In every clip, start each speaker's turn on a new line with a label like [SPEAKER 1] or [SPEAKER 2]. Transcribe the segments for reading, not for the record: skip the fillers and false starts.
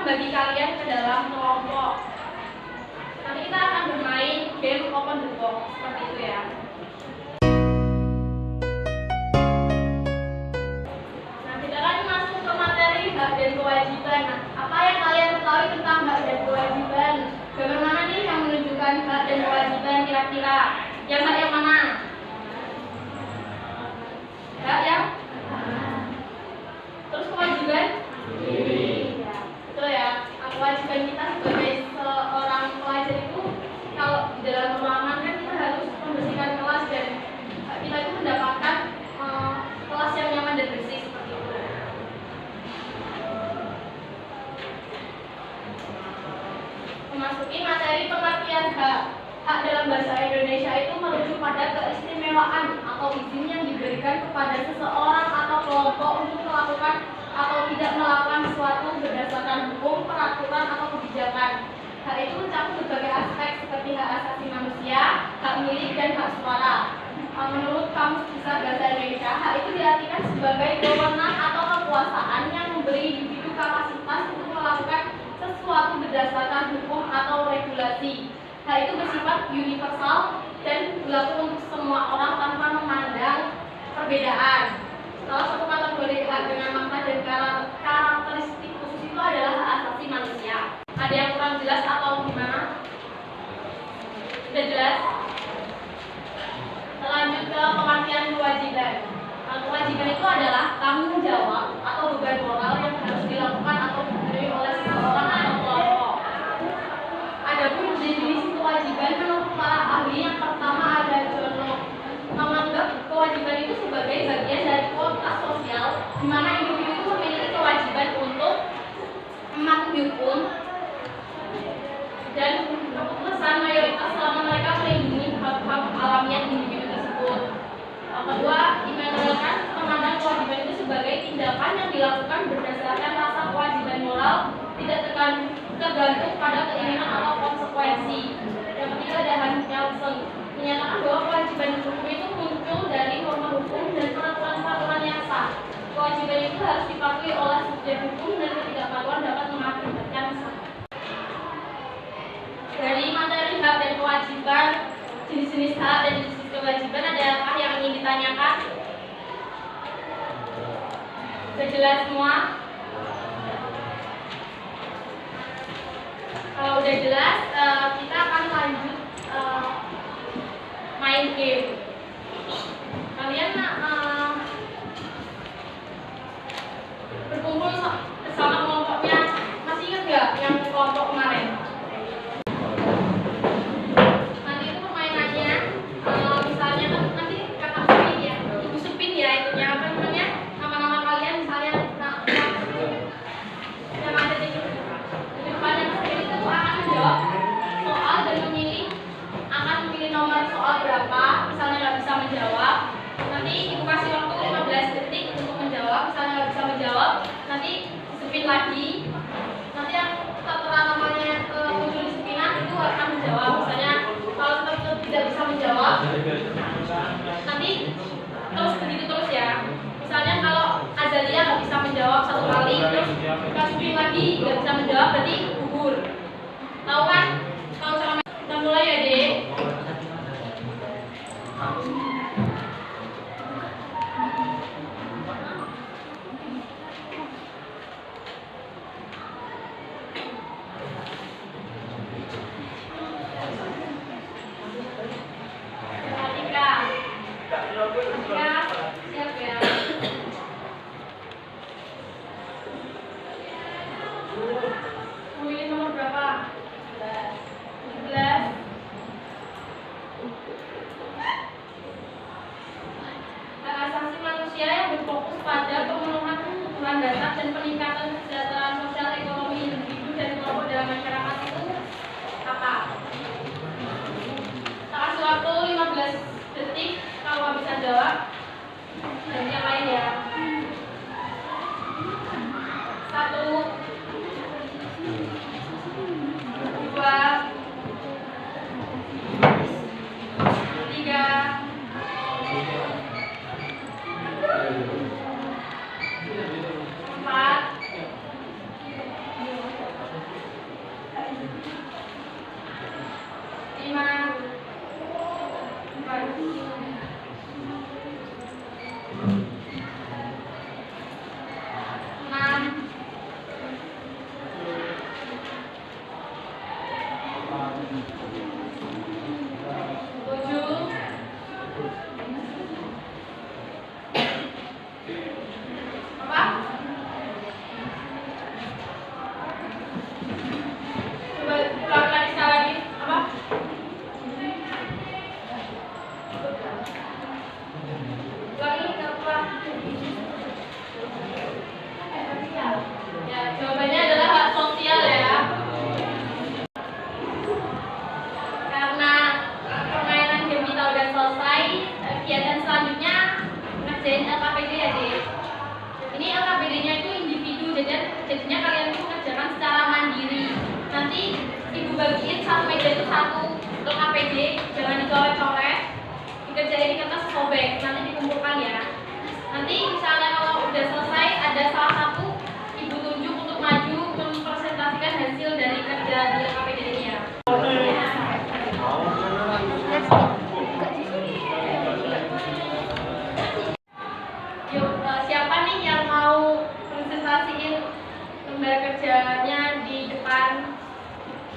[SPEAKER 1] membagi kalian ke dalam kelompok. Nanti kita akan bermain game open the box seperti itu ya. Nah, kita akan masuk ke materi hak dan kewajiban. Nah, apa yang kalian ketahui tentang hak dan kewajiban? Bagaimana nih yang menunjukkan hak dan kewajiban kira-kira? Yang hak yang mana? Hak yang? Terus kewajiban? Ya, betul ya. Kewajiban kita sebagai seorang pelajar itu, kalau di dalam ruangan kan kita harus membersihkan kelas dan kita itu mendapatkan kelas yang nyaman dan bersih seperti itu. Memasuki materi pengertian hak. Hak dalam bahasa Indonesia itu merujuk pada keistimewaan atau izin yang diberikan kepada seseorang atau kelompok untuk melakukan atau tidak melakukan sesuatu berdasarkan hukum, peraturan, atau kebijakan. Hak itu mencakup berbagai aspek seperti hak asasi manusia, hak milik, dan hak suara. Menurut Kamus Besar Bahasa Indonesia, hak itu diartikan sebagai wewenang atau kekuasaan yang memberi individu kapasitas untuk melakukan sesuatu berdasarkan hukum atau regulasi. Hak itu bersifat universal dan berlaku untuk semua orang tanpa memandang perbedaan. Salah satu kategori hak dengan makna dan karakteristik khusus itu adalah hak asasi manusia. Ada yang kurang jelas atau gimana? Sudah jelas? Lanjut ke pengertian kewajiban. Kewajiban itu adalah tanggung jawab atau beban moral yang harus dilakukan atau dipenuhi oleh seseorang atau kelompok. Adapun definisi kewajiban menurut para ahli, yang pertama ada John Locke, menganggap kewajiban itu sebagai bagian dari kontrak sosial di mana individu itu memiliki kewajiban untuk mematuhi hukum dan keputusan mayoritas selama mereka melindungi hak-hak alamiah individu tersebut. Kedua, Immanuel Kant memandang kewajiban itu sebagai tindakan yang dilakukan berdasarkan rasa kewajiban moral, tidak tergantung pada keinginan atau konsekuensi. Yang ketiga ada Hans Kelsen, menyatakan bahwa kewajiban hukum itu muncul dari norma hukum dan peraturan-peraturan yang sah. Kewajiban itu harus dipatuhi oleh subjek hukum dan ketidakpatuhan dapat mengakibatkan sah. Dari materi hak dan kewajiban, jenis-jenis hak dan jenis kewajiban, adakah yang ingin ditanyakan? Sudah jelas semua? Kalau udah jelas, kita akan lanjut main game. Kalian berkumpul bersama kelompoknya. Masih ingat nggak yang kelompok kemarin? Nanti itu permainannya, misalnya nanti kakak Sepin ya, ibu Sepin ya, itunya apa namanya, nama-nama kalian misalnya yang ada di depannya Sepin itu akan menjawab soal dan akan memilih nomor soal berapa. Misalnya nggak bisa menjawab, nanti ibu kasih waktu 15 detik untuk menjawab. Misalnya nggak bisa menjawab, nanti Sepin lagi. Nanti yang setelah namanya muncul di sepinan itu akan menjawab. Misalnya kalau tetap tidak bisa menjawab, nanti terus begitu terus ya. Misalnya kalau Azalia nggak bisa menjawab satu kali, terus kasih lagi nggak bisa menjawab, berarti gugur. Tahu kan? Kalau sama kita mulai ya dek. Dan yang lain ya. 1, 2, 3, 4, adik-adik jangan dicoret-coret, dikerjain di kertas sobek, nanti dikumpulkan ya. Nanti misalnya kalau udah selesai ada salah satu ibu tunjuk untuk maju mempresentasikan hasil dari kerja di KPD ini ya. Yuk, siapa nih yang mau presentasiin lembar kerjanya di depan?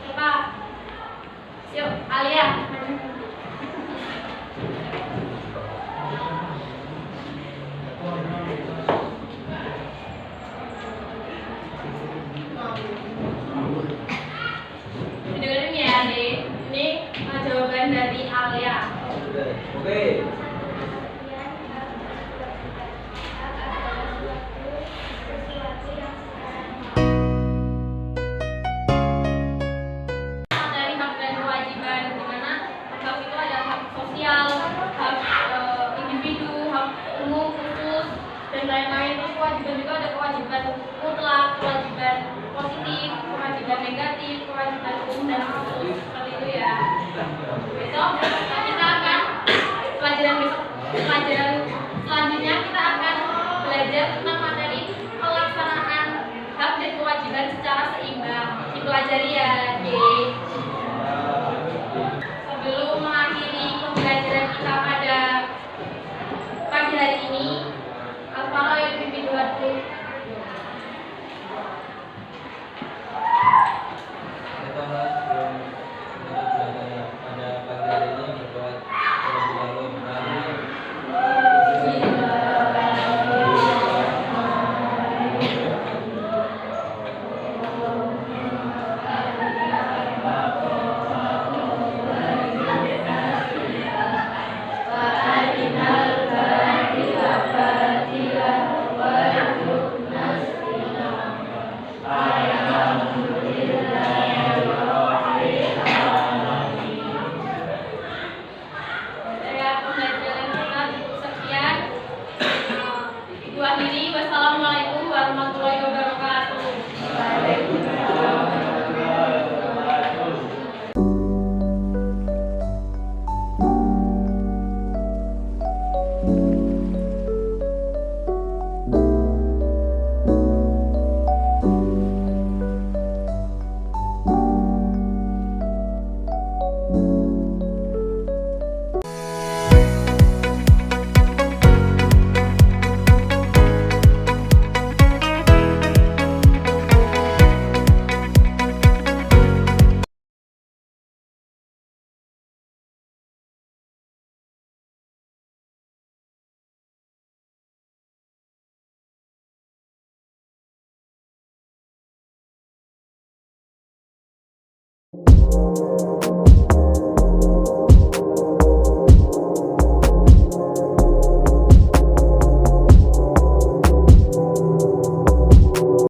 [SPEAKER 1] Siapa? Yuk, Alia. Dengerin ya, Adik. Ini jawaban dari Alia.
[SPEAKER 2] Oke.
[SPEAKER 1] Dari hak dan kewajiban, di mana hak itu ada hak sosial, hak individu, hak umum, khusus, dan lain-lain. Terus kewajiban juga ada kewajiban mutlak, kewajiban positif, kewajiban negatif, kewajiban umum dan khusus. Seperti itu ya. Besok kita akan pelajaran selanjutnya kita akan belajar tentang materi pelaksanaan hak dan kewajiban secara seimbang. Dipelajari ya, Dik. Sebelum mengakhiri pembelajaran kita pada pagi hari ini, Al-Fatihah yang dipimpin dulu.
[SPEAKER 2] Kita bahas sebelum belajar pada pagi hari ini berbuat terlebih dahulu.
[SPEAKER 1] Saya pembelajaran kita cukup sekian. Diakhiri, wassalamualaikum warahmatullahi wabarakatuh.